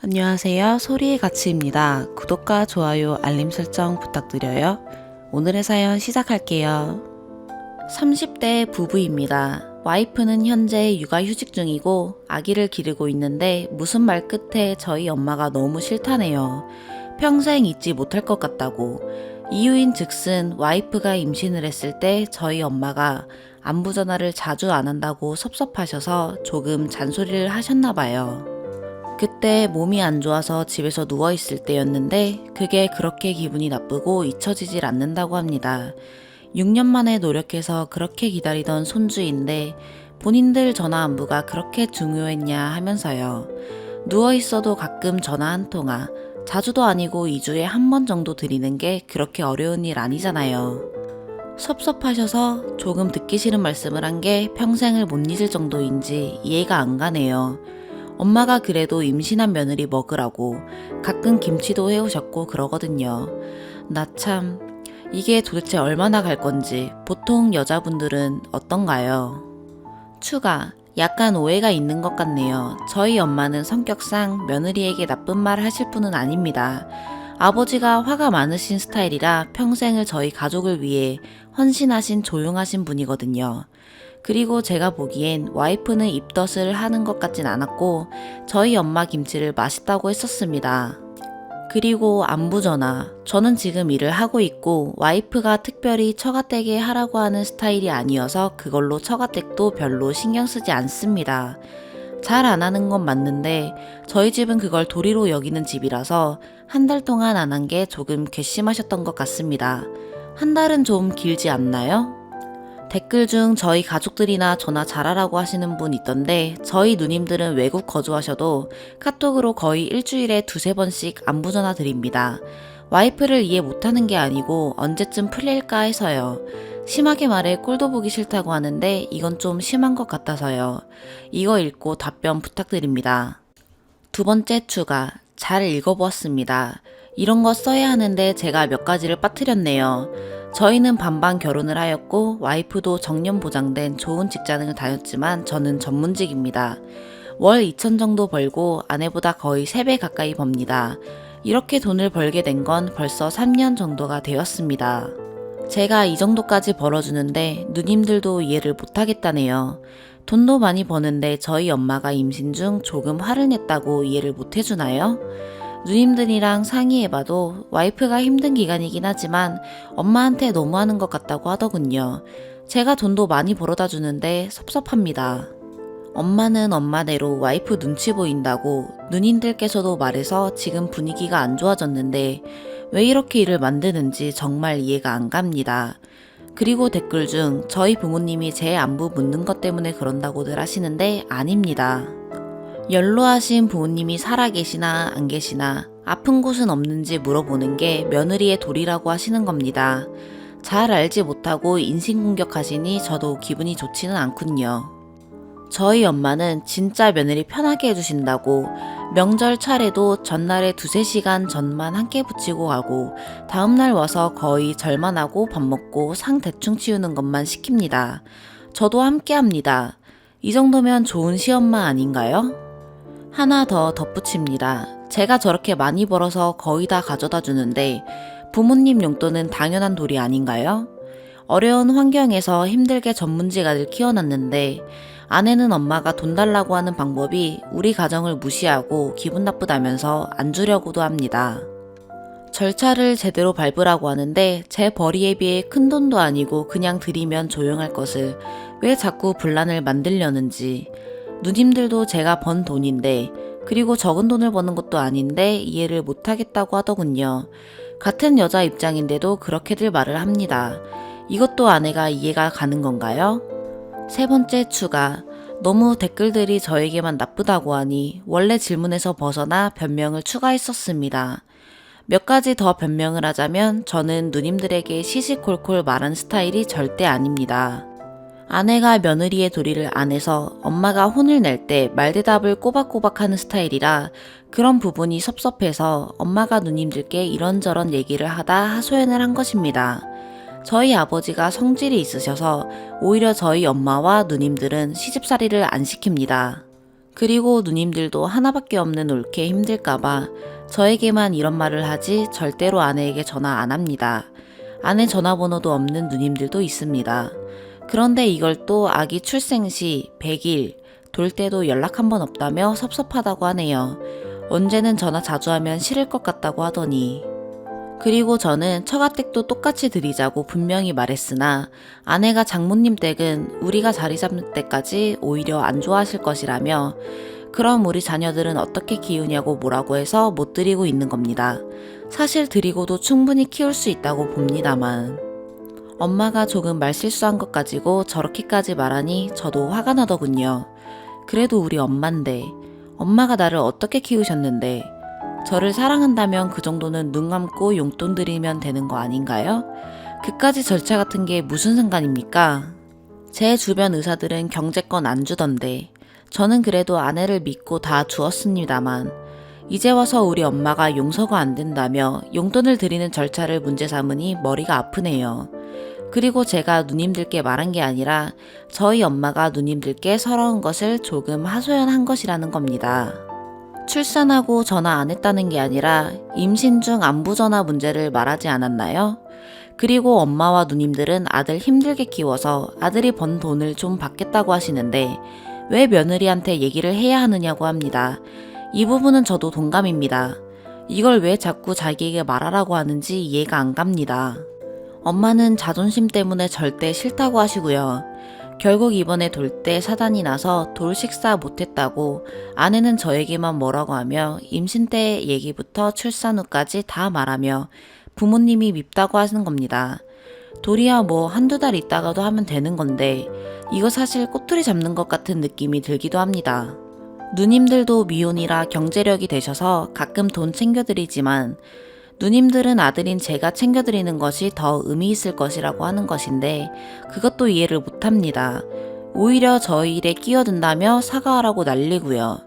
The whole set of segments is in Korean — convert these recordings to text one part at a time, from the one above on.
안녕하세요. 소리의 가치입니다. 구독과 좋아요, 알림 설정 부탁드려요. 오늘의 사연 시작할게요. 30대 부부입니다. 와이프는 현재 육아휴직 중이고 아기를 기르고 있는데 무슨 말 끝에 저희 엄마가 너무 싫다네요. 평생 잊지 못할 것 같다고. 이유인 즉슨 와이프가 임신을 했을 때 저희 엄마가 안부 전화를 자주 안 한다고 섭섭하셔서 조금 잔소리를 하셨나 봐요. 그때 몸이 안 좋아서 집에서 누워있을 때였는데 그게 그렇게 기분이 나쁘고 잊혀지질 않는다고 합니다. 6년 만에 노력해서 그렇게 기다리던 손주인데 본인들 전화 안부가 그렇게 중요했냐 하면서요. 누워있어도 가끔 전화 한 통화, 자주도 아니고 2주에 한 번 정도 드리는 게 그렇게 어려운 일 아니잖아요. 섭섭하셔서 조금 듣기 싫은 말씀을 한 게 평생을 못 잊을 정도인지 이해가 안 가네요. 엄마가 그래도 임신한 며느리 먹으라고 가끔 김치도 해오셨고 그러거든요. 나 참, 이게 도대체 얼마나 갈 건지 보통 여자분들은 어떤가요? 추가, 약간 오해가 있는 것 같네요. 저희 엄마는 성격상 며느리에게 나쁜 말을 하실 분은 아닙니다. 아버지가 화가 많으신 스타일이라 평생을 저희 가족을 위해 헌신하신 조용하신 분이거든요. 그리고 제가 보기엔 와이프는 입덧을 하는 것 같진 않았고 저희 엄마 김치를 맛있다고 했었습니다. 그리고 안부 전화. 저는 지금 일을 하고 있고 와이프가 특별히 처가댁에 하라고 하는 스타일이 아니어서 그걸로 처가댁도 별로 신경 쓰지 않습니다. 잘 안 하는 건 맞는데 저희 집은 그걸 도리로 여기는 집이라서 한 달 동안 안 한 게 조금 괘씸하셨던 것 같습니다. 한 달은 좀 길지 않나요? 댓글 중 저희 가족들이나 전화 잘하라고 하시는 분 있던데 저희 누님들은 외국 거주하셔도 카톡으로 거의 일주일에 두세 번씩 안부 전화 드립니다. 와이프를 이해 못하는 게 아니고 언제쯤 풀릴까 해서요. 심하게 말해 꼴도 보기 싫다고 하는데 이건 좀 심한 것 같아서요. 이거 읽고 답변 부탁드립니다. 두 번째 추가. 잘 읽어보았습니다. 이런 거 써야 하는데 제가 몇 가지를 빠뜨렸네요. 저희는 반반 결혼을 하였고 와이프도 정년 보장된 좋은 직장을 다녔지만 저는 전문직입니다. 월 2천 정도 벌고 아내보다 거의 3배 가까이 법니다. 이렇게 돈을 벌게 된 건 벌써 3년 정도가 되었습니다. 제가 이 정도까지 벌어주는데 누님들도 이해를 못하겠다네요. 돈도 많이 버는데 저희 엄마가 임신 중 조금 화를 냈다고 이해를 못해주나요? 누님들이랑 상의해봐도 와이프가 힘든 기간이긴 하지만 엄마한테 너무하는 것 같다고 하더군요. 제가 돈도 많이 벌어다 주는데 섭섭합니다. 엄마는 엄마대로 와이프 눈치 보인다고 누님들께서도 말해서 지금 분위기가 안 좋아졌는데 왜 이렇게 일을 만드는지 정말 이해가 안 갑니다. 그리고 댓글 중 저희 부모님이 제 안부 묻는 것 때문에 그런다고들 하시는데 아닙니다. 연로하신 부모님이 살아계시나 안 계시나 아픈 곳은 없는지 물어보는 게 며느리의 도리라고 하시는 겁니다. 잘 알지 못하고 인신공격하시니 저도 기분이 좋지는 않군요. 저희 엄마는 진짜 며느리 편하게 해주신다고 명절 차례도 전날에 2~3시간 전만 함께 붙이고 가고 다음날 와서 거의 절만 하고 밥 먹고 상 대충 치우는 것만 시킵니다. 저도 함께 합니다. 이 정도면 좋은 시엄마 아닌가요? 하나 더 덧붙입니다. 제가 저렇게 많이 벌어서 거의 다 가져다 주는데 부모님 용돈은 당연한 도리 아닌가요? 어려운 환경에서 힘들게 전문직 아들 키워놨는데 아내는 엄마가 돈 달라고 하는 방법이 우리 가정을 무시하고 기분 나쁘다면서 안 주려고도 합니다. 절차를 제대로 밟으라고 하는데 제 벌이에 비해 큰 돈도 아니고 그냥 드리면 조용할 것을 왜 자꾸 분란을 만들려는지. 누님들도 제가 번 돈인데 그리고 적은 돈을 버는 것도 아닌데 이해를 못하겠다고 하더군요. 같은 여자 입장인데도 그렇게들 말을 합니다. 이것도 아내가 이해가 가는 건가요? 세 번째 추가. 너무 댓글들이 저에게만 나쁘다고 하니 원래 질문에서 벗어나 변명을 추가했었습니다. 몇 가지 더 변명을 하자면 저는 누님들에게 시시콜콜 말하는 스타일이 절대 아닙니다. 아내가 며느리의 도리를 안 해서 엄마가 혼을 낼 때 말대답을 꼬박꼬박 하는 스타일이라 그런 부분이 섭섭해서 엄마가 누님들께 이런저런 얘기를 하다 하소연을 한 것입니다. 저희 아버지가 성질이 있으셔서 오히려 저희 엄마와 누님들은 시집살이를 안 시킵니다. 그리고 누님들도 하나밖에 없는 올케 힘들까봐 저에게만 이런 말을 하지 절대로 아내에게 전화 안 합니다. 아내 전화번호도 없는 누님들도 있습니다. 그런데 이걸 또 아기 출생 시 100일 돌 때도 연락 한 번 없다며 섭섭하다고 하네요. 언제는 전화 자주 하면 싫을 것 같다고 하더니. 그리고 저는 처가댁도 똑같이 드리자고 분명히 말했으나 아내가 장모님 댁은 우리가 자리 잡는 때까지 오히려 안 좋아하실 것이라며 그럼 우리 자녀들은 어떻게 키우냐고 뭐라고 해서 못 드리고 있는 겁니다. 사실 드리고도 충분히 키울 수 있다고 봅니다만. 엄마가 조금 말실수한 것 가지고 저렇게까지 말하니 저도 화가 나더군요. 그래도 우리 엄만데, 엄마가 나를 어떻게 키우셨는데, 저를 사랑한다면 그 정도는 눈 감고 용돈 드리면 되는 거 아닌가요? 그까지 절차 같은 게 무슨 상관입니까? 제 주변 의사들은 경제권 안 주던데, 저는 그래도 아내를 믿고 다 주었습니다만, 이제 와서 우리 엄마가 용서가 안 된다며 용돈을 드리는 절차를 문제 삼으니 머리가 아프네요. 그리고 제가 누님들께 말한 게 아니라 저희 엄마가 누님들께 서러운 것을 조금 하소연한 것이라는 겁니다. 출산하고 전화 안 했다는 게 아니라 임신 중 안부 전화 문제를 말하지 않았나요? 그리고 엄마와 누님들은 아들 힘들게 키워서 아들이 번 돈을 좀 받겠다고 하시는데 왜 며느리한테 얘기를 해야 하느냐고 합니다. 이 부분은 저도 동감입니다. 이걸 왜 자꾸 자기에게 말하라고 하는지 이해가 안 갑니다. 엄마는 자존심 때문에 절대 싫다고 하시고요. 결국 이번에 돌 때 사단이 나서 돌 식사 못했다고 아내는 저에게만 뭐라고 하며 임신 때 얘기부터 출산 후까지 다 말하며 부모님이 밉다고 하는 겁니다. 돌이야 뭐 한두 달 있다가도 하면 되는 건데 이거 사실 꼬투리 잡는 것 같은 느낌이 들기도 합니다. 누님들도 미혼이라 경제력이 되셔서 가끔 돈 챙겨드리지만 누님들은 아들인 제가 챙겨드리는 것이 더 의미 있을 것이라고 하는 것인데 그것도 이해를 못합니다. 오히려 저희 일에 끼어든다며 사과하라고 난리고요.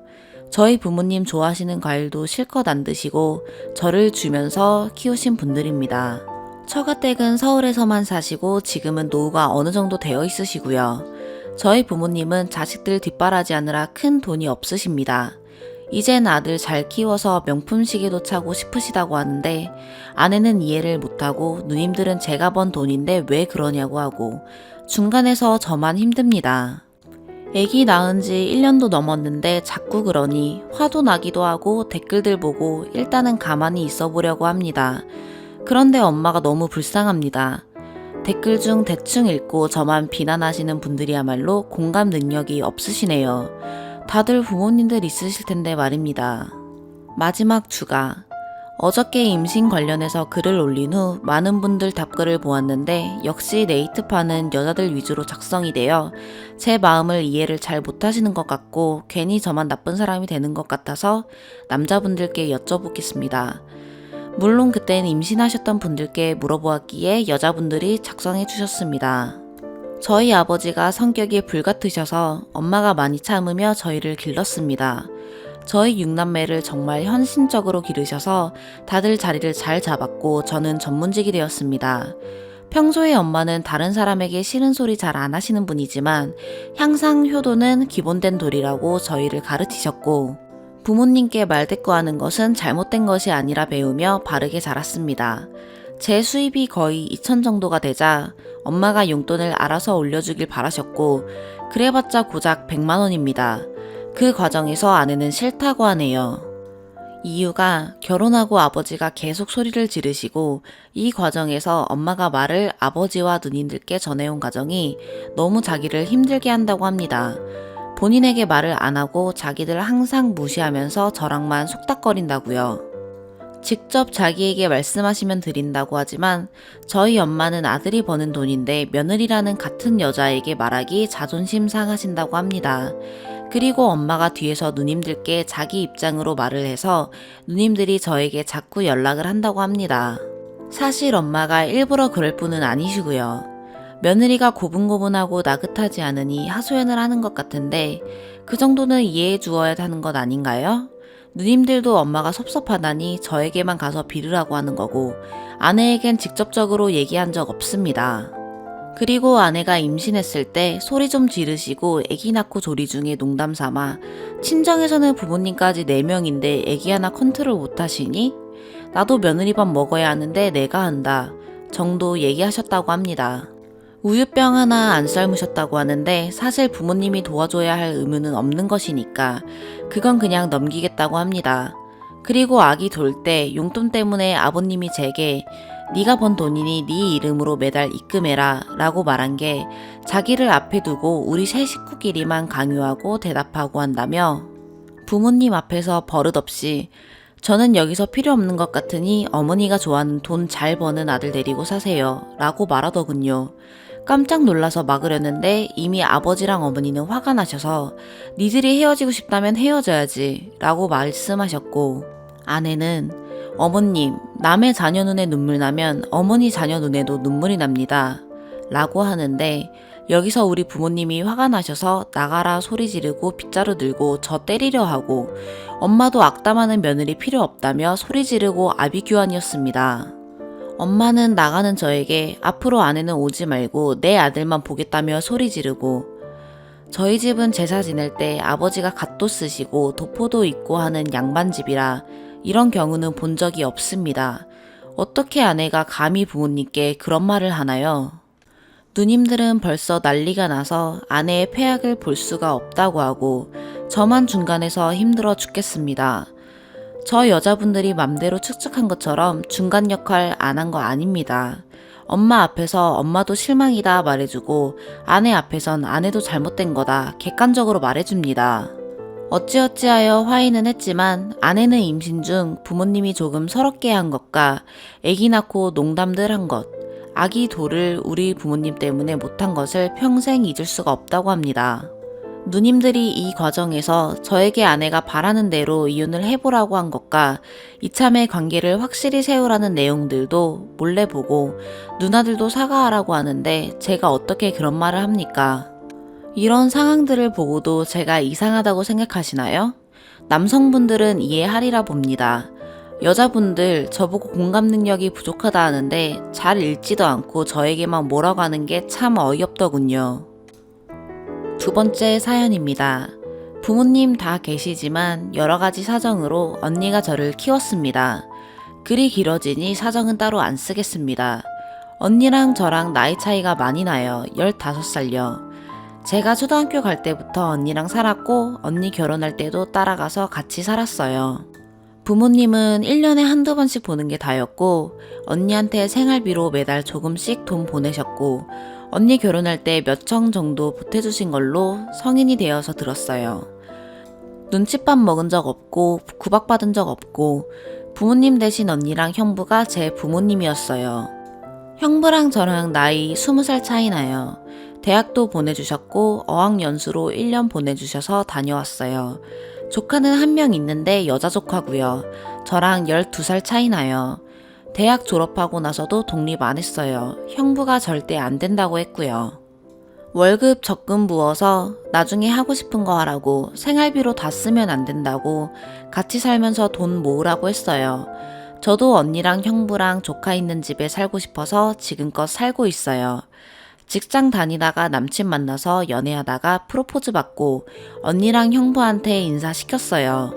저희 부모님 좋아하시는 과일도 실컷 안 드시고 저를 주면서 키우신 분들입니다. 처가댁은 서울에서만 사시고 지금은 노후가 어느 정도 되어 있으시고요. 저희 부모님은 자식들 뒷바라지하느라 큰 돈이 없으십니다. 이젠 아들 잘 키워서 명품 시계도 차고 싶으시다고 하는데 아내는 이해를 못하고 누님들은 제가 번 돈인데 왜 그러냐고 하고 중간에서 저만 힘듭니다. 애기 낳은 지 1년도 넘었는데 자꾸 그러니 화도 나기도 하고 댓글들 보고 일단은 가만히 있어 보려고 합니다. 그런데 엄마가 너무 불쌍합니다. 댓글 중 대충 읽고 저만 비난하시는 분들이야말로 공감 능력이 없으시네요. 다들 부모님들 있으실 텐데 말입니다. 마지막 주가 어저께 임신 관련해서 글을 올린 후 많은 분들 답글을 보았는데 역시 네이트판은 여자들 위주로 작성이 되어 제 마음을 이해를 잘 못하시는 것 같고 괜히 저만 나쁜 사람이 되는 것 같아서 남자분들께 여쭤보겠습니다. 물론 그때는 임신하셨던 분들께 물어보았기에 여자분들이 작성해 주셨습니다. 저희 아버지가 성격이 불같으셔서 엄마가 많이 참으며 저희를 길렀습니다. 저희 6남매를 정말 헌신적으로 기르셔서 다들 자리를 잘 잡았고 저는 전문직이 되었습니다. 평소에 엄마는 다른 사람에게 싫은 소리 잘 안 하시는 분이지만 항상 효도는 기본된 도리라고 저희를 가르치셨고 부모님께 말대꾸하는 것은 잘못된 것이 아니라 배우며 바르게 자랐습니다. 제 수입이 거의 2천 정도가 되자 엄마가 용돈을 알아서 올려주길 바라셨고 그래봤자 고작 100만 원입니다. 그 과정에서 아내는 싫다고 하네요. 이유가 결혼하고 아버지가 계속 소리를 지르시고 이 과정에서 엄마가 말을 아버지와 누님들께 전해온 과정이 너무 자기를 힘들게 한다고 합니다. 본인에게 말을 안 하고 자기들 항상 무시하면서 저랑만 속닥거린다고요. 직접 자기에게 말씀하시면 드린다고 하지만 저희 엄마는 아들이 버는 돈인데 며느리라는 같은 여자에게 말하기 자존심 상하신다고 합니다. 그리고 엄마가 뒤에서 누님들께 자기 입장으로 말을 해서 누님들이 저에게 자꾸 연락을 한다고 합니다. 사실 엄마가 일부러 그럴 뿐은 아니시고요. 며느리가 고분고분하고 나긋하지 않으니 하소연을 하는 것 같은데 그 정도는 이해해 주어야 하는 것 아닌가요? 누님들도 엄마가 섭섭하다니 저에게만 가서 빌으라고 하는 거고 아내에겐 직접적으로 얘기한 적 없습니다. 그리고 아내가 임신했을 때 소리 좀 지르시고 아기 낳고 조리 중에 농담 삼아 친정에서는 부모님까지 4명인데 아기 하나 컨트롤 못하시니? 나도 며느리밥 먹어야 하는데 내가 한다 정도 얘기하셨다고 합니다. 우유병 하나 안 삶으셨다고 하는데 사실 부모님이 도와줘야 할 의무는 없는 것이니까 그건 그냥 넘기겠다고 합니다. 그리고 아기 돌 때 용돈 때문에 아버님이 제게 네가 번 돈이니 네 이름으로 매달 입금해라 라고 말한 게 자기를 앞에 두고 우리 세 식구끼리만 강요하고 대답하고 한다며 부모님 앞에서 버릇없이 저는 여기서 필요 없는 것 같으니 어머니가 좋아하는 돈 잘 버는 아들 데리고 사세요 라고 말하더군요. 깜짝 놀라서 막으려는데 이미 아버지랑 어머니는 화가 나셔서 니들이 헤어지고 싶다면 헤어져야지 라고 말씀하셨고 아내는 어머님 남의 자녀 눈에 눈물 나면 어머니 자녀 눈에도 눈물이 납니다 라고 하는데 여기서 우리 부모님이 화가 나셔서 나가라 소리 지르고 빗자루 들고 저 때리려 하고 엄마도 악담하는 며느리 필요 없다며 소리 지르고 아비규환이었습니다. 엄마는 나가는 저에게 앞으로 아내는 오지 말고 내 아들만 보겠다며 소리 지르고 저희 집은 제사 지낼 때 아버지가 갓도 쓰시고 도포도 입고 하는 양반집이라 이런 경우는 본 적이 없습니다. 어떻게 아내가 감히 부모님께 그런 말을 하나요? 누님들은 벌써 난리가 나서 아내의 폐악을 볼 수가 없다고 하고 저만 중간에서 힘들어 죽겠습니다. 저 여자분들이 맘대로 축축한 것처럼 중간 역할 안 한 거 아닙니다. 엄마 앞에서 엄마도 실망이다 말해주고 아내 앞에선 아내도 잘못된 거다 객관적으로 말해줍니다. 어찌어찌하여 화해는 했지만 아내는 임신 중 부모님이 조금 서럽게 한 것과 아기 낳고 농담들 한 것, 아기 돌을 우리 부모님 때문에 못한 것을 평생 잊을 수가 없다고 합니다. 누님들이 이 과정에서 저에게 아내가 바라는 대로 이혼을 해보라고 한 것과 이참에 관계를 확실히 세우라는 내용들도 몰래 보고 누나들도 사과하라고 하는데 제가 어떻게 그런 말을 합니까? 이런 상황들을 보고도 제가 이상하다고 생각하시나요? 남성분들은 이해하리라 봅니다. 여자분들 저보고 공감 능력이 부족하다 하는데 잘 읽지도 않고 저에게만 뭐라고 하는 게 참 어이없더군요. 두 번째 사연입니다. 부모님 다 계시지만 여러 가지 사정으로 언니가 저를 키웠습니다. 글이 길어지니 사정은 따로 안 쓰겠습니다. 언니랑 저랑 나이 차이가 많이 나요. 15살요. 제가 초등학교 갈 때부터 언니랑 살았고 언니 결혼할 때도 따라가서 같이 살았어요. 부모님은 1년에 한두 번씩 보는 게 다였고 언니한테 생활비로 매달 조금씩 돈 보내셨고 언니 결혼할 때 몇 청 정도 보태주신 걸로 성인이 되어서 들었어요. 눈칫밥 먹은 적 없고 구박받은 적 없고 부모님 대신 언니랑 형부가 제 부모님이었어요. 형부랑 저랑 나이 20살 차이 나요. 대학도 보내주셨고 어학연수로 1년 보내주셔서 다녀왔어요. 조카는 한 명 있는데 여자 조카고요. 저랑 12살 차이 나요. 대학 졸업하고 나서도 독립 안 했어요. 형부가 절대 안 된다고 했고요. 월급 적금 부어서 나중에 하고 싶은 거 하라고 생활비로 다 쓰면 안 된다고 같이 살면서 돈 모으라고 했어요. 저도 언니랑 형부랑 조카 있는 집에 살고 싶어서 지금껏 살고 있어요. 직장 다니다가 남친 만나서 연애하다가 프로포즈 받고 언니랑 형부한테 인사시켰어요.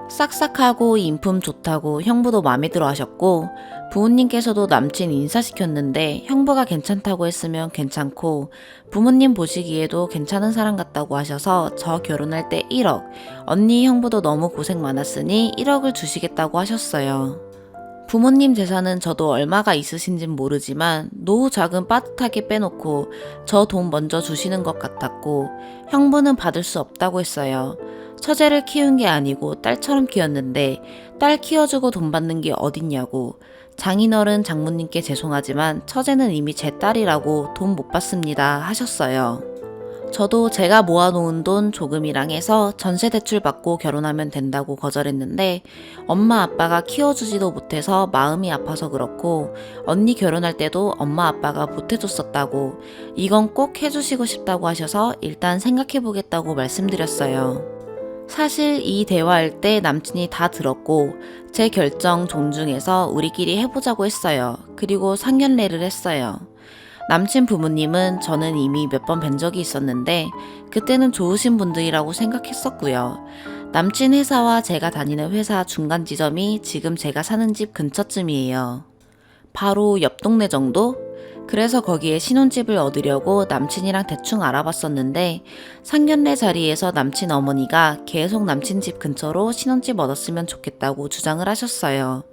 싹싹하고 인품 좋다고 형부도 마음에 들어 하셨고 부모님께서도 남친 인사시켰는데 형부가 괜찮다고 했으면 괜찮고 부모님 보시기에도 괜찮은 사람 같다고 하셔서 저 결혼할 때 1억, 언니 형부도 너무 고생 많았으니 1억을 주시겠다고 하셨어요. 부모님 재산은 저도 얼마가 있으신진 모르지만 노후 자금 빠듯하게 빼놓고 저 돈 먼저 주시는 것 같았고 형부는 받을 수 없다고 했어요. 처제를 키운 게 아니고 딸처럼 키웠는데 딸 키워주고 돈 받는 게 어딨냐고. 장인어른 장모님께 죄송하지만 처제는 이미 제 딸이라고 돈 못 받습니다 하셨어요. 저도 제가 모아놓은 돈 조금이랑 해서 전세 대출 받고 결혼하면 된다고 거절했는데 엄마 아빠가 키워주지도 못해서 마음이 아파서 그렇고 언니 결혼할 때도 엄마 아빠가 보태줬었다고 이건 꼭 해주시고 싶다고 하셔서 일단 생각해보겠다고 말씀드렸어요. 사실 이 대화할 때 남친이 다 들었고 제 결정 존중해서 우리끼리 해보자고 했어요. 그리고 상견례를 했어요. 남친 부모님은 저는 이미 몇 번 뵌 적이 있었는데 그때는 좋으신 분들이라고 생각했었고요. 남친 회사와 제가 다니는 회사 중간 지점이 지금 제가 사는 집 근처쯤이에요. 바로 옆 동네 정도? 그래서 거기에 신혼집을 얻으려고 남친이랑 대충 알아봤었는데 상견례 자리에서 남친 어머니가 계속 남친 집 근처로 신혼집 얻었으면 좋겠다고 주장을 하셨어요.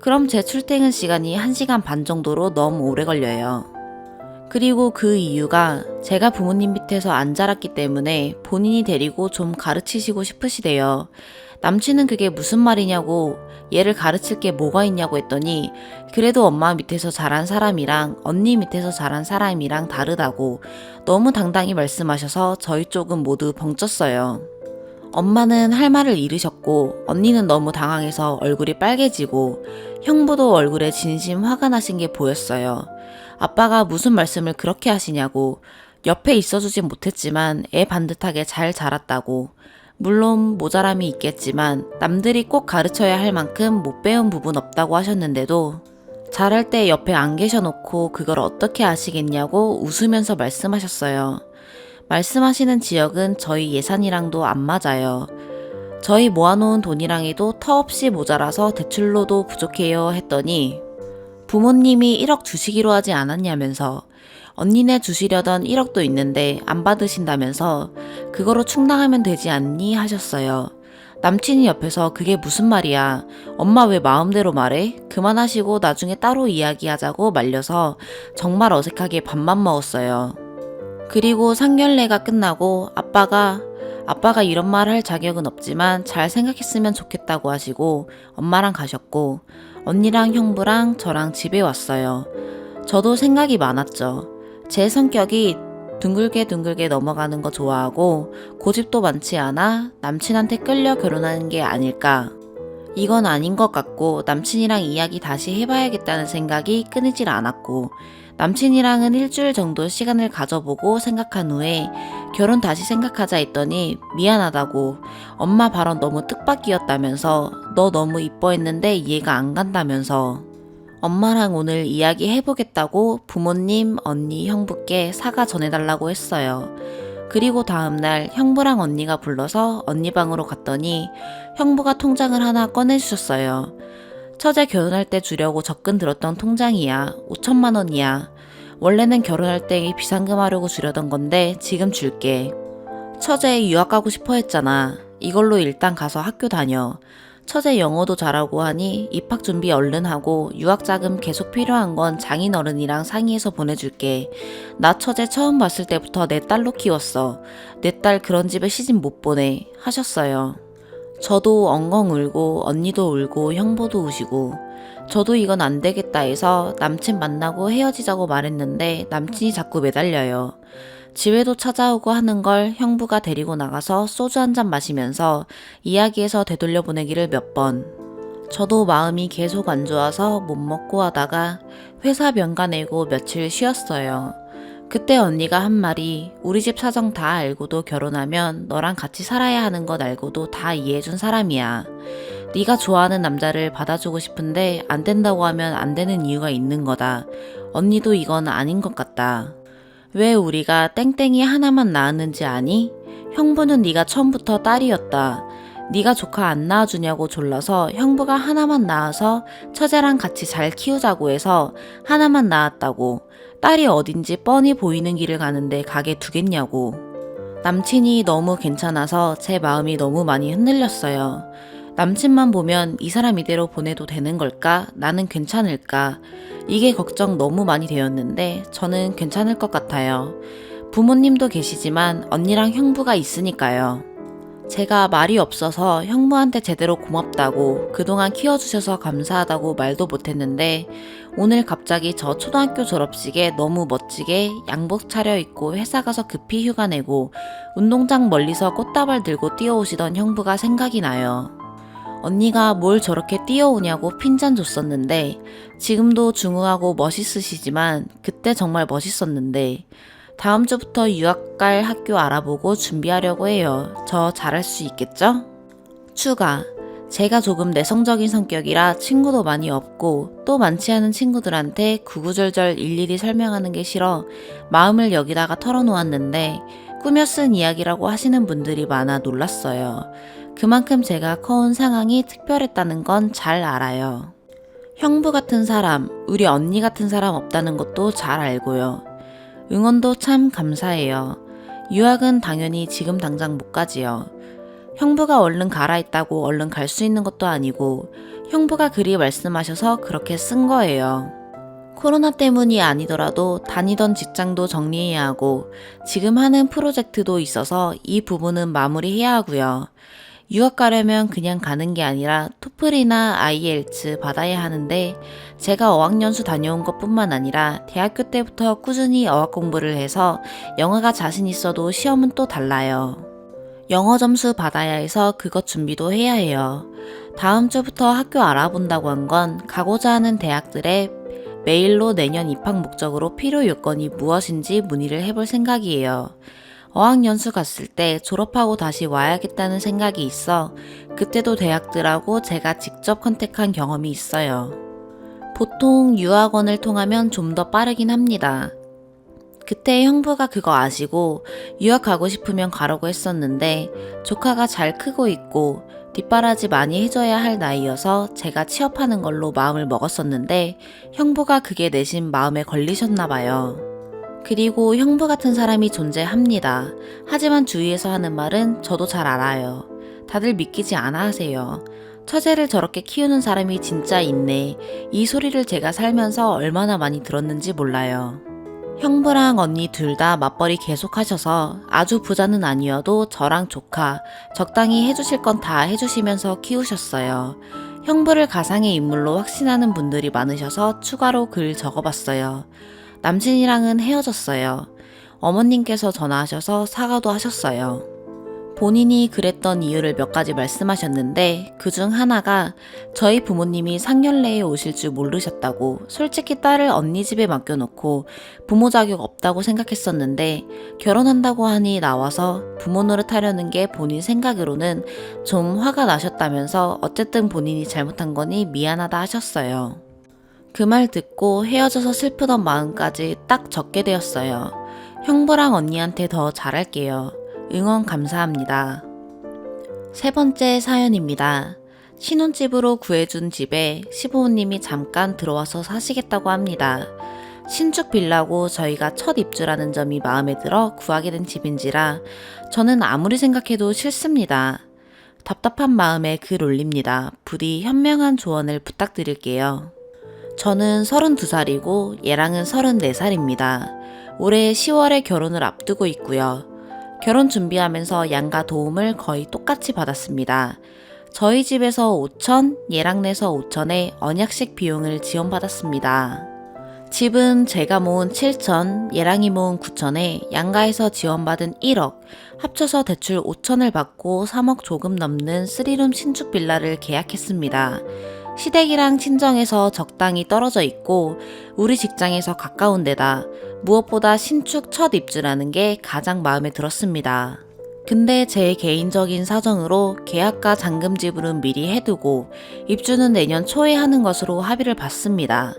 그럼 제 출퇴근 시간이 1시간 반 정도로 너무 오래 걸려요. 그리고 그 이유가 제가 부모님 밑에서 안 자랐기 때문에 본인이 데리고 좀 가르치시고 싶으시대요. 남친은 그게 무슨 말이냐고, 얘를 가르칠 게 뭐가 있냐고 했더니 그래도 엄마 밑에서 자란 사람이랑 언니 밑에서 자란 사람이랑 다르다고 너무 당당히 말씀하셔서 저희 쪽은 모두 벙쪘어요. 엄마는 할 말을 잃으셨고 언니는 너무 당황해서 얼굴이 빨개지고 형부도 얼굴에 진심 화가 나신 게 보였어요. 아빠가 무슨 말씀을 그렇게 하시냐고, 옆에 있어주진 못했지만 애 반듯하게 잘 자랐다고, 물론 모자람이 있겠지만 남들이 꼭 가르쳐야 할 만큼 못 배운 부분 없다고 하셨는데도 잘할 때 옆에 안 계셔놓고 그걸 어떻게 아시겠냐고 웃으면서 말씀하셨어요. 말씀하시는 지역은 저희 예산이랑도 안 맞아요. 저희 모아놓은 돈이랑 해도 터없이 모자라서 대출로도 부족해요 했더니 부모님이 1억 주시기로 하지 않았냐면서, 언니네 주시려던 1억도 있는데 안 받으신다면서 그거로 충당하면 되지 않니 하셨어요. 남친이 옆에서 그게 무슨 말이야, 엄마 왜 마음대로 말해? 그만하시고 나중에 따로 이야기하자고 말려서 정말 어색하게 밥만 먹었어요. 그리고 상견례가 끝나고 아빠가 이런 말 할 자격은 없지만 잘 생각했으면 좋겠다고 하시고 엄마랑 가셨고 언니랑 형부랑 저랑 집에 왔어요. 저도 생각이 많았죠. 제 성격이 둥글게 넘어가는 거 좋아하고 고집도 많지 않아 남친한테 끌려 결혼하는 게 아닐까. 이건 아닌 것 같고 남친이랑 이야기 다시 해봐야겠다는 생각이 끊이질 않았고 남친이랑은 일주일 정도 시간을 가져보고 생각한 후에 결혼 다시 생각하자 했더니 미안하다고, 엄마 발언 너무 뜻밖이었다면서, 너 너무 이뻐했는데 이해가 안 간다면서, 엄마랑 오늘 이야기 해보겠다고 부모님, 언니, 형부께 사과 전해달라고 했어요. 그리고 다음날 형부랑 언니가 불러서 언니 방으로 갔더니 형부가 통장을 하나 꺼내주셨어요. 처제 결혼할 때 주려고 적금 들었던 통장이야. 5천만 원이야. 원래는 결혼할 때 비상금 하려고 주려던 건데 지금 줄게. 처제 유학 가고 싶어 했잖아. 이걸로 일단 가서 학교 다녀. 처제 영어도 잘하고 하니 입학 준비 얼른 하고 유학 자금 계속 필요한 건 장인어른이랑 상의해서 보내줄게. 나 처제 처음 봤을 때부터 내 딸로 키웠어. 내 딸 그런 집에 시집 못 보내 하셨어요. 저도 엉엉 울고 언니도 울고 형부도 우시고 저도 이건 안 되겠다 해서 남친 만나고 헤어지자고 말했는데 남친이 자꾸 매달려요. 집에도 찾아오고 하는 걸 형부가 데리고 나가서 소주 한 잔 마시면서 이야기해서 되돌려 보내기를 몇 번. 저도 마음이 계속 안 좋아서 못 먹고 하다가 회사 병가 내고 며칠 쉬었어요. 그때 언니가 한 말이, 우리 집 사정 다 알고도 결혼하면 너랑 같이 살아야 하는 것 알고도 다 이해해준 사람이야. 네가 좋아하는 남자를 받아주고 싶은데 안 된다고 하면 안 되는 이유가 있는 거다. 언니도 이건 아닌 것 같다. 왜 우리가 땡땡이 하나만 낳았는지 아니? 형부는 네가 처음부터 딸이었다. 네가 조카 안 낳아주냐고 졸라서 형부가 하나만 낳아서 처제랑 같이 잘 키우자고 해서 하나만 낳았다고. 딸이 어딘지 뻔히 보이는 길을 가는데 가게 두겠냐고. 남친이 너무 괜찮아서 제 마음이 너무 많이 흔들렸어요. 남친만 보면 이 사람 이대로 보내도 되는 걸까? 나는 괜찮을까? 이게 걱정 너무 많이 되었는데 저는 괜찮을 것 같아요. 부모님도 계시지만 언니랑 형부가 있으니까요. 제가 말이 없어서 형부한테 제대로 고맙다고, 그동안 키워주셔서 감사하다고 말도 못했는데 오늘 갑자기 저 초등학교 졸업식에 너무 멋지게 양복 차려입고 회사 가서 급히 휴가 내고 운동장 멀리서 꽃다발 들고 뛰어오시던 형부가 생각이 나요. 언니가 뭘 저렇게 뛰어오냐고 핀잔 줬었는데 지금도 중후하고 멋있으시지만 그때 정말 멋있었는데 다음 주부터 유학 갈 학교 알아보고 준비하려고 해요. 저 잘할 수 있겠죠? 추가. 제가 조금 내성적인 성격이라 친구도 많이 없고 또 많지 않은 친구들한테 구구절절 일일이 설명하는 게 싫어 마음을 여기다가 털어놓았는데 꾸며 쓴 이야기라고 하시는 분들이 많아 놀랐어요. 그만큼 제가 커온 상황이 특별했다는 건 잘 알아요. 형부 같은 사람, 우리 언니 같은 사람 없다는 것도 잘 알고요. 응원도 참 감사해요. 유학은 당연히 지금 당장 못 가지요. 형부가 얼른 가라 했다고 얼른 갈 수 있는 것도 아니고 형부가 그리 말씀하셔서 그렇게 쓴 거예요. 코로나 때문이 아니더라도 다니던 직장도 정리해야 하고 지금 하는 프로젝트도 있어서 이 부분은 마무리해야 하고요. 유학 가려면 그냥 가는 게 아니라 토플이나 IELTS 받아야 하는데 제가 어학연수 다녀온 것뿐만 아니라 대학교 때부터 꾸준히 어학 공부를 해서 영어가 자신 있어도 시험은 또 달라요. 영어 점수 받아야 해서 그것 준비도 해야 해요. 다음 주부터 학교 알아본다고 한 건 가고자 하는 대학들의 메일로 내년 입학 목적으로 필요 요건이 무엇인지 문의를 해볼 생각이에요. 어학연수 갔을 때 졸업하고 다시 와야겠다는 생각이 있어 그때도 대학들하고 제가 직접 컨택한 경험이 있어요. 보통 유학원을 통하면 좀 더 빠르긴 합니다. 그때 형부가 그거 아시고 유학 가고 싶으면 가라고 했었는데 조카가 잘 크고 있고 뒷바라지 많이 해줘야 할 나이여서 제가 취업하는 걸로 마음을 먹었었는데 형부가 그게 내심 마음에 걸리셨나 봐요. 그리고 형부 같은 사람이 존재합니다. 하지만 주위에서 하는 말은 저도 잘 알아요. 다들 믿기지 않아 하세요. 처제를 저렇게 키우는 사람이 진짜 있네. 이 소리를 제가 살면서 얼마나 많이 들었는지 몰라요. 형부랑 언니 둘 다 맞벌이 계속 하셔서 아주 부자는 아니어도 저랑 조카 적당히 해주실 건 다 해주시면서 키우셨어요. 형부를 가상의 인물로 확신하는 분들이 많으셔서 추가로 글 적어봤어요. 남친이랑은 헤어졌어요. 어머님께서 전화하셔서 사과도 하셨어요. 본인이 그랬던 이유를 몇 가지 말씀하셨는데 그중 하나가 저희 부모님이 상견례에 오실 줄 모르셨다고 솔직히 딸을 언니 집에 맡겨놓고 부모 자격 없다고 생각했었는데 결혼한다고 하니 나와서 부모 노릇하려는 게 본인 생각으로는 좀 화가 나셨다면서 어쨌든 본인이 잘못한 거니 미안하다 하셨어요. 그 말 듣고 헤어져서 슬프던 마음까지 딱 적게 되었어요. 형부랑 언니한테 더 잘할게요. 응원 감사합니다. 세 번째 사연입니다. 신혼집으로 구해준 집에 시부모님이 잠깐 들어와서 사시겠다고 합니다. 신축 빌라고 저희가 첫 입주라는 점이 마음에 들어 구하게 된 집인지라 저는 아무리 생각해도 싫습니다. 답답한 마음에 글 올립니다. 부디 현명한 조언을 부탁드릴게요. 저는 32살이고 얘랑은 34살입니다. 올해 10월에 결혼을 앞두고 있고요. 결혼 준비하면서 양가 도움을 거의 똑같이 받았습니다. 저희 집에서 5천, 얘랑 내서 5천에 언약식 비용을 지원받았습니다. 집은 제가 모은 7천, 얘랑이 모은 9천에 양가에서 지원받은 1억, 합쳐서 대출 5천을 받고 3억 조금 넘는 3룸 신축 빌라를 계약했습니다. 시댁이랑 친정에서 적당히 떨어져 있고 우리 직장에서 가까운 데다 무엇보다 신축 첫 입주라는 게 가장 마음에 들었습니다. 근데 제 개인적인 사정으로 계약과 잔금 지불은 미리 해두고 입주는 내년 초에 하는 것으로 합의를 봤습니다.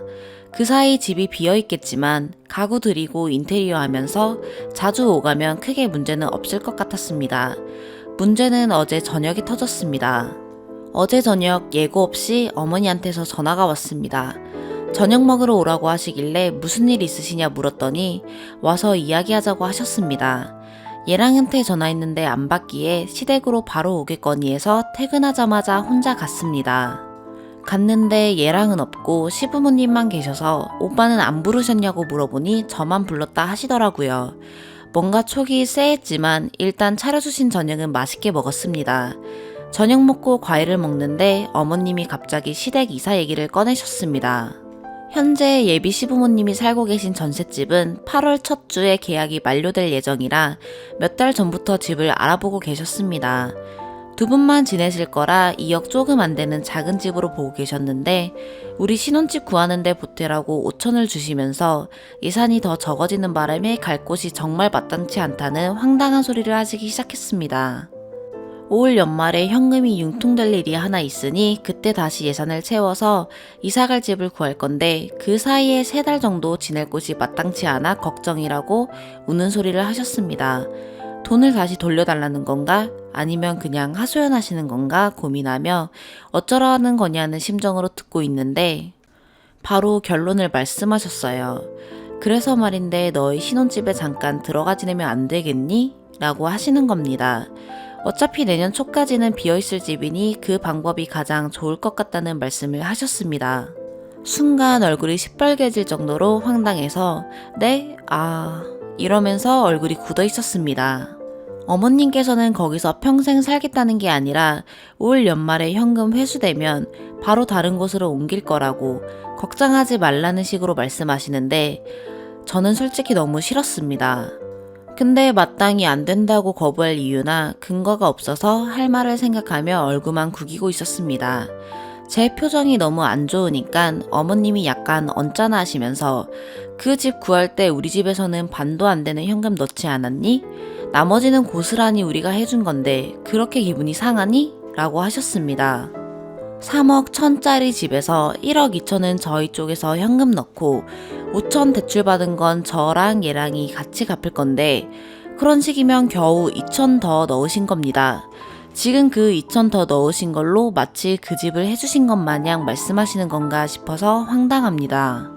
그 사이 집이 비어있겠지만 가구 들이고 인테리어 하면서 자주 오가면 크게 문제는 없을 것 같았습니다. 문제는 어제 저녁에 터졌습니다. 어제 저녁 예고 없이 어머니한테서 전화가 왔습니다. 저녁 먹으러 오라고 하시길래 무슨 일 있으시냐 물었더니 와서 이야기하자고 하셨습니다. 얘랑한테 전화했는데 안 받기에 시댁으로 바로 오겠거니 해서 퇴근하자마자 혼자 갔습니다. 갔는데 얘랑은 없고 시부모님만 계셔서 오빠는 안 부르셨냐고 물어보니 저만 불렀다 하시더라고요. 뭔가 촉이 쎄했지만 일단 차려주신 저녁은 맛있게 먹었습니다. 저녁 먹고 과일을 먹는데 어머님이 갑자기 시댁 이사 얘기를 꺼내셨습니다. 현재 예비 시부모님이 살고 계신 전셋집은 8월 첫 주에 계약이 만료될 예정이라 몇 달 전부터 집을 알아보고 계셨습니다. 두 분만 지내실 거라 2억 조금 안 되는 작은 집으로 보고 계셨는데 우리 신혼집 구하는데 보태라고 5천을 주시면서 예산이 더 적어지는 바람에 갈 곳이 정말 마땅치 않다는 황당한 소리를 하시기 시작했습니다. 올 연말에 현금이 융통될 일이 하나 있으니 그때 다시 예산을 채워서 이사갈 집을 구할 건데 그 사이에 3달 정도 지낼 곳이 마땅치 않아 걱정이라고 우는 소리를 하셨습니다. 돈을 다시 돌려달라는 건가? 아니면 그냥 하소연하시는 건가 고민하며 어쩌라는 거냐는 심정으로 듣고 있는데 바로 결론을 말씀하셨어요. 그래서 말인데 너희 신혼집에 잠깐 들어가 지내면 안 되겠니? 라고 하시는 겁니다. 어차피 내년 초까지는 비어있을 집이니 그 방법이 가장 좋을 것 같다는 말씀을 하셨습니다. 순간 얼굴이 시뻘개질 정도로 황당해서 네? 이러면서 얼굴이 굳어 있었습니다. 어머님께서는 거기서 평생 살겠다는 게 아니라 올 연말에 현금 회수되면 바로 다른 곳으로 옮길 거라고 걱정하지 말라는 식으로 말씀하시는데 저는 솔직히 너무 싫었습니다. 근데 마땅히 안 된다고 거부할 이유나 근거가 없어서 할 말을 생각하며 얼굴만 구기고 있었습니다. 제 표정이 너무 안 좋으니까 어머님이 약간 언짢아 하시면서 그 집 구할 때 우리 집에서는 반도 안 되는 현금 넣지 않았니? 나머지는 고스란히 우리가 해준 건데 그렇게 기분이 상하니? 라고 하셨습니다. 3억 1,000짜리 집에서 1억 2천은 저희 쪽에서 현금 넣고 5천 대출 받은 건 저랑 얘랑이 같이 갚을 건데 그런 식이면 겨우 2천 더 넣으신 겁니다. 지금 그 2천 더 넣으신 걸로 마치 그 집을 해주신 것 마냥 말씀하시는 건가 싶어서 황당합니다.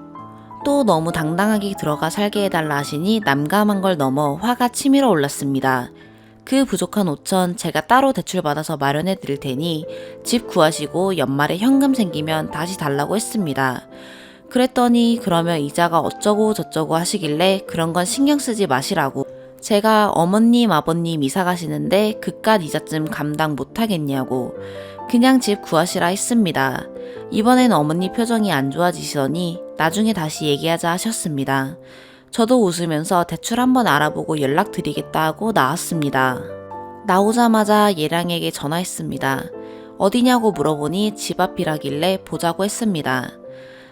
또 너무 당당하게 들어가 살게 해달라 하시니 남감한 걸 넘어 화가 치밀어 올랐습니다. 그 부족한 5천 제가 따로 대출받아서 마련해 드릴 테니 집 구하시고 연말에 현금 생기면 다시 달라고 했습니다. 그랬더니 그러면 이자가 어쩌고 저쩌고 하시길래 그런 건 신경 쓰지 마시라고 제가 어머님 아버님 이사 가시는데 그깟 이자쯤 감당 못하겠냐고 그냥 집 구하시라 했습니다. 이번엔 어머니 표정이 안 좋아지시더니 나중에 다시 얘기하자 하셨습니다. 저도 웃으면서 대출 한번 알아보고 연락드리겠다 하고 나왔습니다. 나오자마자 예랑에게 전화했습니다. 어디냐고 물어보니 집 앞이라길래 보자고 했습니다.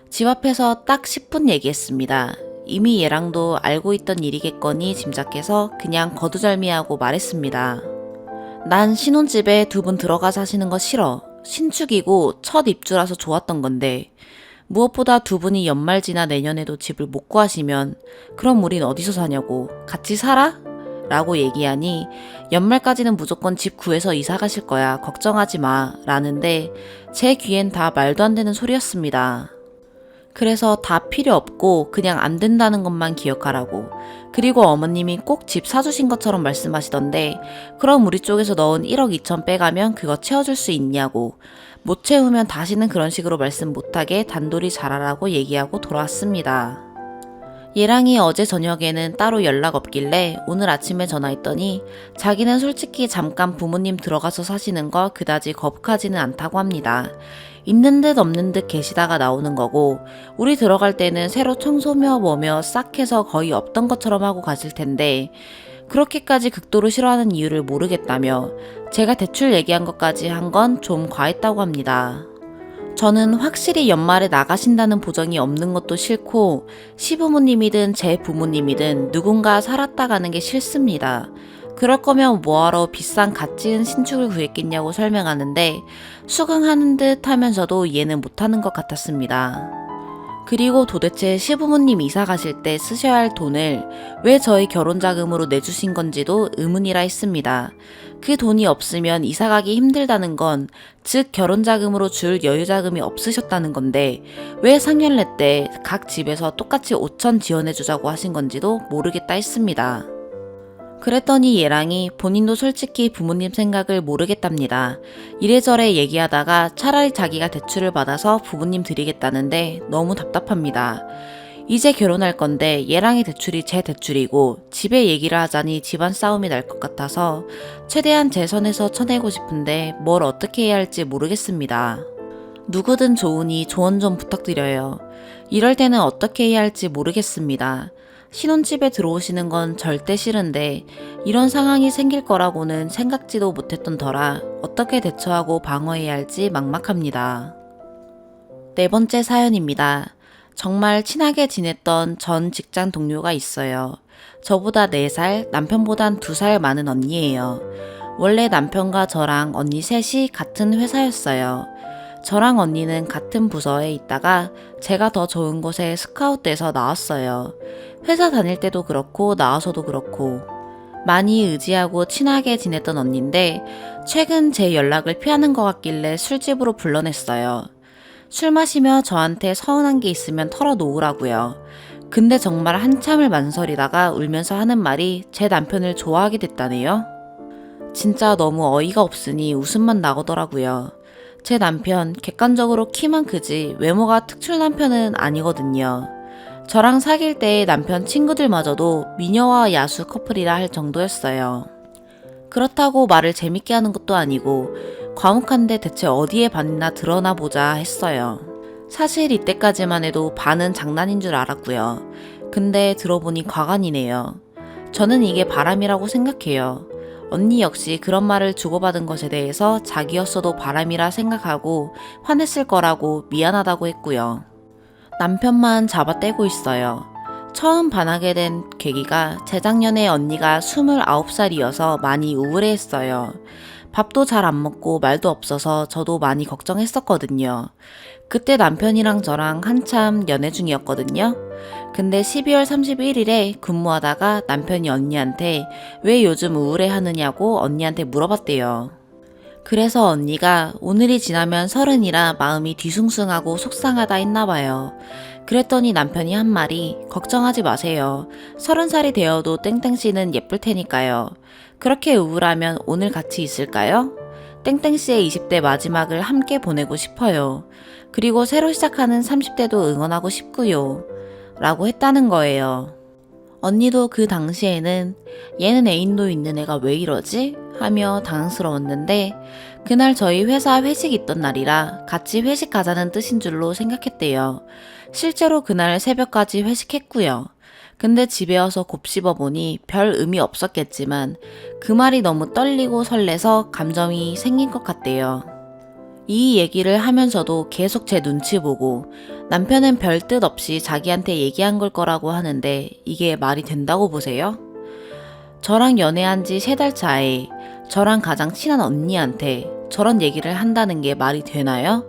집 앞에서 딱 10분 얘기했습니다. 이미 얘랑도 알고 있던 일이겠거니 짐작해서 그냥 거두절미하고 말했습니다. 난 신혼집에 2분 들어가 사시는 거 싫어. 신축이고 첫 입주라서 좋았던 건데 무엇보다 2분이 연말 지나 내년에도 집을 못 구하시면 그럼 우린 어디서 사냐고 같이 살아? 라고 얘기하니 연말까지는 무조건 집 구해서 이사 가실 거야 걱정하지 마 라는데 제 귀엔 다 말도 안 되는 소리였습니다. 그래서 다 필요 없고 그냥 안 된다는 것만 기억하라고 그리고 어머님이 꼭 집 사주신 것처럼 말씀하시던데 그럼 우리 쪽에서 넣은 1억 2천 빼가면 그거 채워줄 수 있냐고 못 채우면 다시는 그런 식으로 말씀 못하게 단돌이 잘하라고 얘기하고 돌아왔습니다. 얘랑이 어제 저녁에는 따로 연락 없길래 오늘 아침에 전화했더니 자기는 솔직히 잠깐 부모님 들어가서 사시는 거 그다지 거북하지는 않다고 합니다. 있는 듯 없는 듯 계시다가 나오는 거고 우리 들어갈 때는 새로 청소며 뭐며 싹 해서 거의 없던 것처럼 하고 가실 텐데 그렇게까지 극도로 싫어하는 이유를 모르겠다며 제가 대출 얘기한 것까지 한 건 좀 과했다고 합니다. 저는 확실히 연말에 나가신다는 보장이 없는 것도 싫고 시부모님이든 제 부모님이든 누군가 살았다 가는 게 싫습니다. 그럴 거면 뭐하러 비싼 갓 지은 신축을 구했겠냐고 설명하는데 수긍하는 듯 하면서도 이해는 못하는 것 같았습니다. 그리고 도대체 시부모님 이사 가실 때 쓰셔야 할 돈을 왜 저희 결혼자금으로 내주신 건지도 의문이라 했습니다. 그 돈이 없으면 이사 가기 힘들다는 건 즉 결혼자금으로 줄 여유자금이 없으셨다는 건데 왜 상견례 때 각 집에서 똑같이 5천 지원해주자고 하신 건지도 모르겠다 했습니다. 그랬더니 얘랑이 본인도 솔직히 부모님 생각을 모르겠답니다. 이래저래 얘기하다가 차라리 자기가 대출을 받아서 부모님 드리겠다는데 너무 답답합니다. 이제 결혼할 건데 얘랑의 대출이 제 대출이고 집에 얘기를 하자니 집안 싸움이 날 것 같아서 최대한 제 선에서 쳐내고 싶은데 뭘 어떻게 해야 할지 모르겠습니다. 누구든 좋으니 조언 좀 부탁드려요. 이럴 때는 어떻게 해야 할지 모르겠습니다. 신혼집에 들어오시는 건 절대 싫은데 이런 상황이 생길 거라고는 생각지도 못했던 터라 어떻게 대처하고 방어해야 할지 막막합니다. 4번째 사연입니다. 정말 친하게 지냈던 전 직장 동료가 있어요. 저보다 4살, 남편보단 2살 많은 언니예요. 원래 남편과 저랑 언니 셋이 같은 회사였어요. 저랑 언니는 같은 부서에 있다가 제가 더 좋은 곳에 스카웃돼서 나왔어요. 회사 다닐 때도 그렇고 나와서도 그렇고 많이 의지하고 친하게 지냈던 언니인데 최근 제 연락을 피하는 것 같길래 술집으로 불러냈어요. 술 마시며 저한테 서운한 게 있으면 털어놓으라고요. 근데 정말 한참을 망설이다가 울면서 하는 말이 제 남편을 좋아하게 됐다네요. 진짜 너무 어이가 없으니 웃음만 나오더라고요. 제 남편 객관적으로 키만 크지 외모가 특출 남편은 아니거든요. 저랑 사귈 때 남편 친구들마저도 미녀와 야수 커플이라 할 정도였어요. 그렇다고 말을 재밌게 하는 것도 아니고 과묵한데 대체 어디에 반이나 드러나 보자 했어요. 사실 이때까지만 해도 반은 장난인 줄 알았고요. 근데 들어보니 과간이네요. 저는 이게 바람이라고 생각해요. 언니 역시 그런 말을 주고받은 것에 대해서 자기였어도 바람이라 생각하고 화냈을 거라고 미안하다고 했고요. 남편만 잡아떼고 있어요. 처음 반하게 된 계기가 재작년에 언니가 29살이어서 많이 우울해했어요. 밥도 잘 안 먹고 말도 없어서 저도 많이 걱정했었거든요. 그때 남편이랑 저랑 한참 연애 중이었거든요. 근데 12월 31일에 근무하다가 남편이 언니한테 왜 요즘 우울해 하느냐고 언니한테 물어봤대요. 그래서 언니가 오늘이 지나면 30이라 마음이 뒤숭숭하고 속상하다 했나봐요. 그랬더니 남편이 한 말이 걱정하지 마세요. 30살이 되어도 땡땡씨는 예쁠 테니까요. 그렇게 우울하면 오늘 같이 있을까요? 땡땡씨의 20대 마지막을 함께 보내고 싶어요. 그리고 새로 시작하는 30대도 응원하고 싶고요. 라고 했다는 거예요. 언니도 그 당시에는 얘는 애인도 있는 애가 왜 이러지? 하며 당황스러웠는데 그날 저희 회사 회식 있던 날이라 같이 회식 가자는 뜻인 줄로 생각했대요. 실제로 그날 새벽까지 회식했고요. 근데 집에 와서 곱씹어 보니 별 의미 없었겠지만 그 말이 너무 떨리고 설레서 감정이 생긴 것 같대요. 이 얘기를 하면서도 계속 제 눈치 보고 남편은 별 뜻 없이 자기한테 얘기한 걸 거라고 하는데 이게 말이 된다고 보세요? 저랑 연애한 지 3달 차에 저랑 가장 친한 언니한테 저런 얘기를 한다는 게 말이 되나요?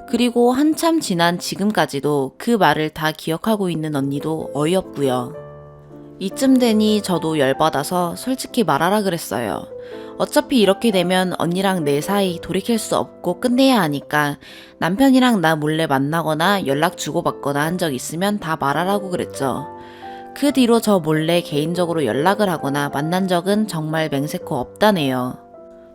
그리고 한참 지난 지금까지도 그 말을 다 기억하고 있는 언니도 어이없고요. 이쯤 되니 저도 열받아서 솔직히 말하라 그랬어요. 어차피 이렇게 되면 언니랑 내 사이 돌이킬 수 없고 끝내야 하니까 남편이랑 나 몰래 만나거나 연락 주고받거나 한 적 있으면 다 말하라고 그랬죠. 그 뒤로 저 몰래 개인적으로 연락을 하거나 만난 적은 정말 맹세코 없다네요.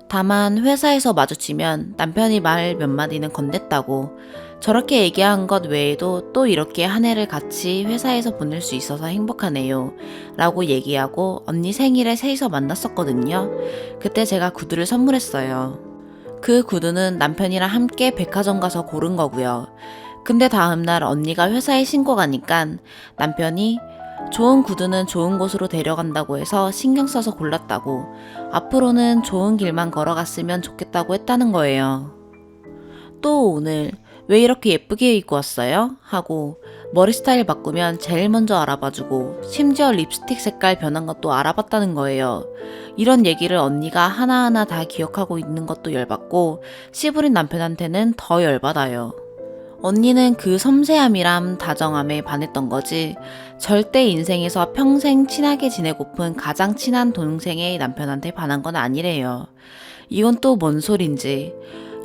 다만 회사에서 마주치면 남편이 말 몇 마디는 건넸다고 저렇게 얘기한 것 외에도 또 이렇게 한 해를 같이 회사에서 보낼 수 있어서 행복하네요 라고 얘기하고 언니 생일에 셋이서 만났었거든요. 그때 제가 구두를 선물했어요. 그 구두는 남편이랑 함께 백화점 가서 고른 거고요. 근데 다음날 언니가 회사에 신고 가니까 남편이 좋은 구두는 좋은 곳으로 데려간다고 해서 신경 써서 골랐다고 앞으로는 좋은 길만 걸어갔으면 좋겠다고 했다는 거예요. 또 오늘 왜 이렇게 예쁘게 입고 왔어요? 하고 머리 스타일 바꾸면 제일 먼저 알아봐주고 심지어 립스틱 색깔 변한 것도 알아봤다는 거예요. 이런 얘기를 언니가 하나하나 다 기억하고 있는 것도 열받고 씨부린 남편한테는 더 열받아요. 언니는 그 섬세함이람 다정함에 반했던 거지 절대 인생에서 평생 친하게 지내고픈 가장 친한 동생의 남편한테 반한 건 아니래요. 이건 또 뭔 소린지.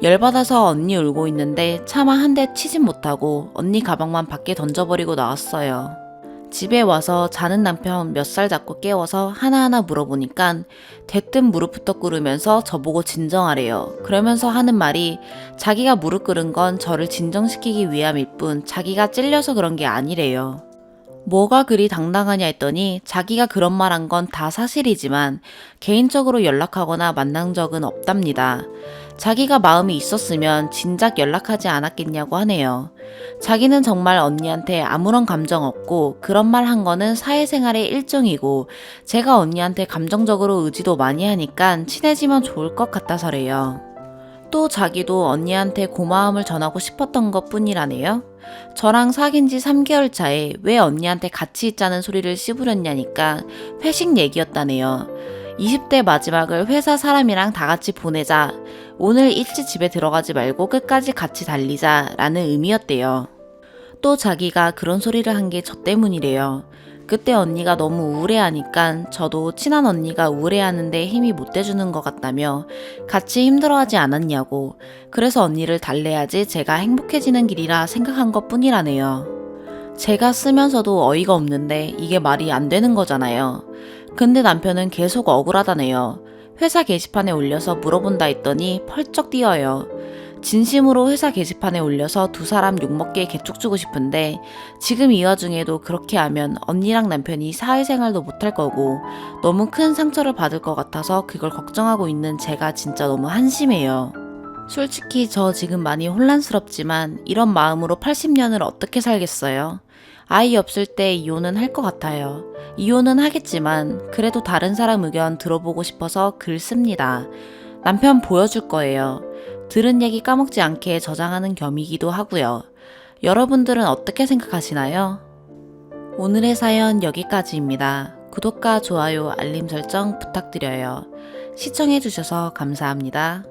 열받아서 언니 울고 있는데 차마 한 대 치진 못하고 언니 가방만 밖에 던져버리고 나왔어요. 집에 와서 자는 남편 몇 살 잡고 깨워서 하나하나 물어보니까 대뜸 무릎부터 꿇으면서 저보고 진정하래요. 그러면서 하는 말이 자기가 무릎 꿇은 건 저를 진정시키기 위함일 뿐 자기가 찔려서 그런 게 아니래요. 뭐가 그리 당당하냐 했더니 자기가 그런 말 한 건 다 사실이지만 개인적으로 연락하거나 만난 적은 없답니다. 자기가 마음이 있었으면 진작 연락하지 않았겠냐고 하네요. 자기는 정말 언니한테 아무런 감정 없고 그런 말 한 거는 사회생활의 일종이고 제가 언니한테 감정적으로 의지도 많이 하니까 친해지면 좋을 것 같아서래요. 또 자기도 언니한테 고마움을 전하고 싶었던 것 뿐이라네요. 저랑 사귄 지 3개월 차에 왜 언니한테 같이 있자는 소리를 씹으렸냐니까 회식 얘기였다네요. 20대 마지막을 회사 사람이랑 다 같이 보내자. 오늘 일찍 집에 들어가지 말고 끝까지 같이 달리자 라는 의미였대요. 또 자기가 그런 소리를 한 게 저 때문이래요. 그때 언니가 너무 우울해하니까 저도 친한 언니가 우울해하는데 힘이 못 대주는 것 같다며 같이 힘들어하지 않았냐고, 그래서 언니를 달래야지 제가 행복해지는 길이라 생각한 것 뿐이라네요. 제가 쓰면서도 어이가 없는데 이게 말이 안 되는 거잖아요. 근데 남편은 계속 억울하다네요. 회사 게시판에 올려서 물어본다 했더니 펄쩍 뛰어요. 진심으로 회사 게시판에 올려서 두 사람 욕먹게 개쪽 주고 싶은데 지금 이 와중에도 그렇게 하면 언니랑 남편이 사회생활도 못할 거고 너무 큰 상처를 받을 것 같아서 그걸 걱정하고 있는 제가 진짜 너무 한심해요. 솔직히 저 지금 많이 혼란스럽지만 이런 마음으로 80년을 어떻게 살겠어요? 아이 없을 때 이혼은 할 것 같아요. 이혼은 하겠지만 그래도 다른 사람 의견 들어보고 싶어서 글 씁니다. 남편 보여줄 거예요. 들은 얘기 까먹지 않게 저장하는 겸이기도 하고요. 여러분들은 어떻게 생각하시나요? 오늘의 사연 여기까지입니다. 구독과 좋아요, 알림 설정 부탁드려요. 시청해주셔서 감사합니다.